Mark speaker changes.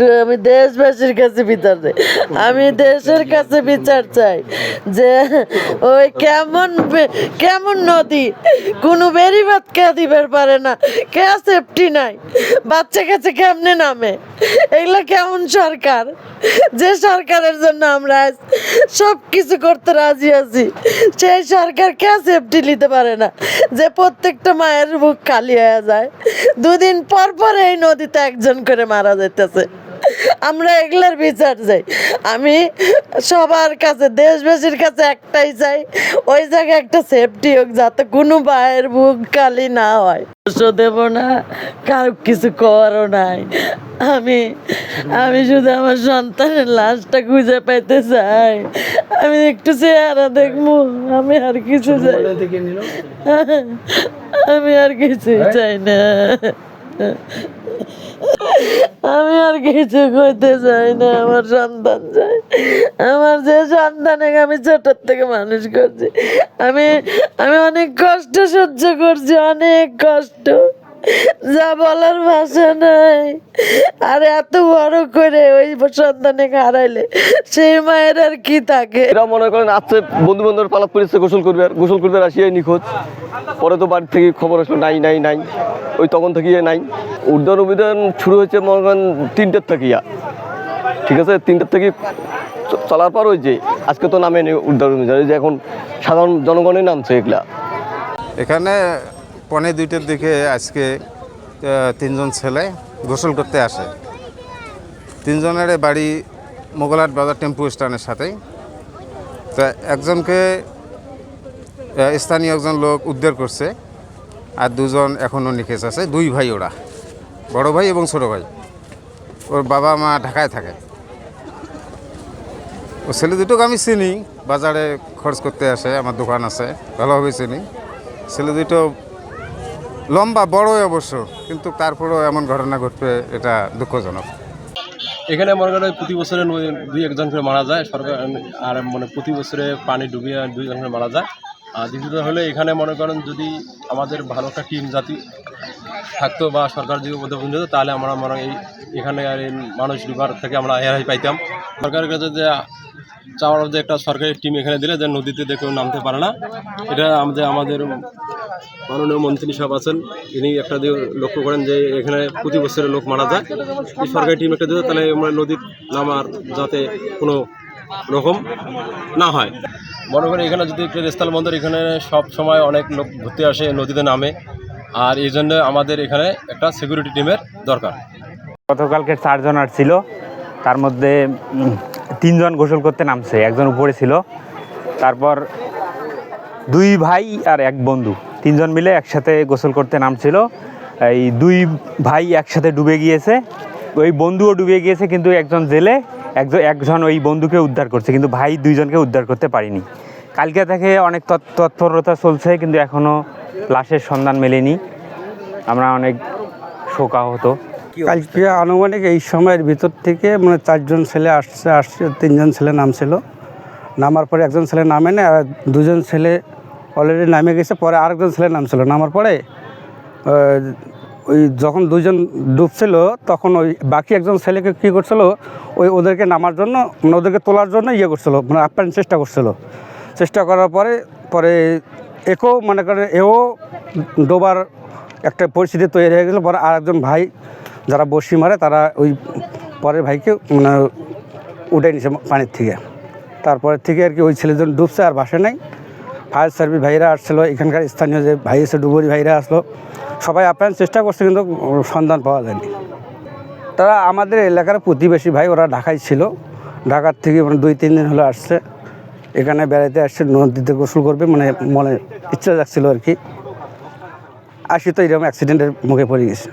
Speaker 1: একটু আমি দেশবাসীর কাছে বিচার চাই, আমি দেশের কাছে বিচার চাই যে ওই কেমন নদী, কোনো বেরিবাদ কে দিবার পারে না, কে সেফটি নাই, বাচ্চা কাছে কেমনে নামে, এগুলো কেমন সরকার? যে সরকারের জন্য আমরা সব কিছু করতে রাজি আছি, সেই সরকার কে সেফটি নিতে পারে না যে প্রত্যেকটা মায়ের বুক খালি হয়ে যায়, দুদিন পর পর এই নদীতে একজন করে মারা যাইতেছে। আমরা এগুলার বিচার চাই। আমি সবার কাছে, দেশবাসীর কাছে একটাই চাই, ওই জায়গায় একটা সেফটি হোক, যাতে কোনো মায়ের বুক খালি না হয়। দেব না, কারো কিছু করো নাই। আমি শুধু আমার সন্তানের লাশটা খুঁজে পাইতে চাই, আমি একটু চেহারা দেখবো, আমি আর কিছু চাই, আমি আর কিছুই চাই না, আমি আর কিছু করতে চাই না। আমার সন্তান চাই, আমার যে সন্তানকে আমি ছোটোর থেকে মানুষ করছি, আমি অনেক কষ্ট সহ্য করছি, অনেক কষ্ট, যা বলার ভাষা নাই। আর এত বড় করে ওই সন্তানকে হারাইলে সেই মায়ের আর কি থাকে?
Speaker 2: এরা মনে করেন আসছে বন্ধু বান্ধব পালাপ করেছে, গোসল করবে আসিয়াই নিখোঁজ। পরে তো বাড়ি থেকে খবর আসলো নাই, ওই তখন থেকে নাই। উদ্যান অভিযান শুরু হয়েছে মনে করেন 3টার থেকে, ঠিক আছে, 3টার থেকে চলার পর ওই যে আজকে তো নামে নেই উদ্যান অভিযান, যে এখন সাধারণ জনগণের নামছে এগুলা।
Speaker 3: এখানে 1:45-র দিকে আজকে 3জন ছেলে গোসল করতে আসে। 3জনের বাড়ি মোগলহাট বাজার টেম্পু স্ট্যান্ডের সাথেই। তো একজনকে স্থানীয় একজন লোক উদ্ধার করছে, আর 2জন এখনও নিখোঁজ আছে। 2 ভাই ওরা, বড় ভাই এবং ছোটো ভাই। ওর বাবা মা ঢাকায় থাকে। ও ছেলে দুটোকে আমি চিনি, বাজারে খরচ করতে আসে, আমার দোকান আছে, ভালোভাবে চিনি। ছেলে দুটো লম্বা বড়ই অবশ্য, কিন্তু তারপরেও এমন ঘটনা ঘটবে, এটা দুঃখজনক।
Speaker 4: এখানে মনে করেন প্রতি বছরে 2-1 জন করে মারা যায় সরকার, আর মানে প্রতি বছরে পানি ডুবিয়ে 2 জন করে মারা যায়। আর দ্বিতীয়ত হলে এখানে মনে করেন যদি আমাদের ভালো একটা টিম জাতি থাকতো বা সরকার যদি উদ্যোগ নিত, তাহলে আমরা মনে হয় এখানে মানুষ ডুবার থেকে আমরা রেহাই পাইতাম। সরকারের কাছে যে চাওয়ার যে একটা সরকারি টিম এখানে দিলে যে নদীতে কেউ নামতে পারে না, এটা আমাদের মাননীয় মন্ত্রী সাহেব আছেন, ইনি একটা লক্ষ্য করেন যে এখানে প্রতি বছরে লোক মারা যায়, এই সরকারি টিম একটা দিতে, তাহলে আমরা নদীর নামার যাতে কোনো রকম না হয়। মনে করেন এখানে যদি একটা স্থল বন্দর, এখানে সব সময় অনেক লোক ঘুরতে আসে, নদীতে নামে, আর এই জন্য আমাদের এখানে একটা সিকিউরিটি টিমের দরকার।
Speaker 5: গতকালকে 4 জন আর ছিল, তার মধ্যে 3 জন গোসল করতে নামছে, একজন উপরে ছিল, তারপর 2 ভাই আর 1 বন্ধু, 3 জন মিলে একসাথে গোসল করতে নামছিল। এই 2 ভাই একসাথে ডুবে গিয়েছে, ওই বন্ধুও ডুবে গিয়েছে, কিন্তু একজন জেলে, একজন ওই বন্ধুকে উদ্ধার করছে, কিন্তু ভাই 2 জনকে উদ্ধার করতে পারিনি। কালকে থেকে অনেক তৎপরতা চলছে, কিন্তু এখনও লাশের সন্ধান মেলেনি। আমরা অনেক শোকাহত।
Speaker 6: কালকে আনুমানিক এই সময়ের ভিতর থেকে মানে 4 জন ছেলে আসছে, 3 জন ছেলে নামছিল, নামার পরে একজন ছেলে নামে না, আর 2 জন ছেলে অলরেডি নামে গেছে। পরে আরেকজন ছেলে নামছিল, নামার পরে ওই যখন 2 জন ডুবছিল, তখন ওই বাকি একজন ছেলেকে কী করছিল, ওদেরকে নামার জন্য, মানে ওদেরকে তোলার জন্য করছিল, মানে আপ্যায়ন চেষ্টা করার পরে একেও মনে করে এও ডোবার একটা পরিস্থিতি তৈরি হয়ে গেছিলো। পরে আরেকজন ভাই যারা বসি মারে, তারা ওই পরের ভাইকে মানে উঠে নিছে পানির থেকে। তারপরে থেকে আর কি ওই ছেলেজন ডুবছে, আর ভাসে নাই। ফায়ার সার্ভিস ভাইরা আসছিলো, এখানকার স্থানীয় যে ভাই আছে ডুবুরি ভাইরা আসলো, সবাই আপ্যায়ন চেষ্টা করছে, কিন্তু সন্ধান পাওয়া যায়নি। তারা আমাদের এলাকার প্রতিবেশী ভাই, ওরা ঢাকায় ছিল, ঢাকার থেকে মানে 2-3 দিন হলো আসছে, এখানে বেড়াইতে আসছে, নদীতে গোসল করবে, মানে মনে ইচ্ছা যাচ্ছিলো আর কি। আসি তো এরকম অ্যাক্সিডেন্টের মুখে পড়ে গেছে।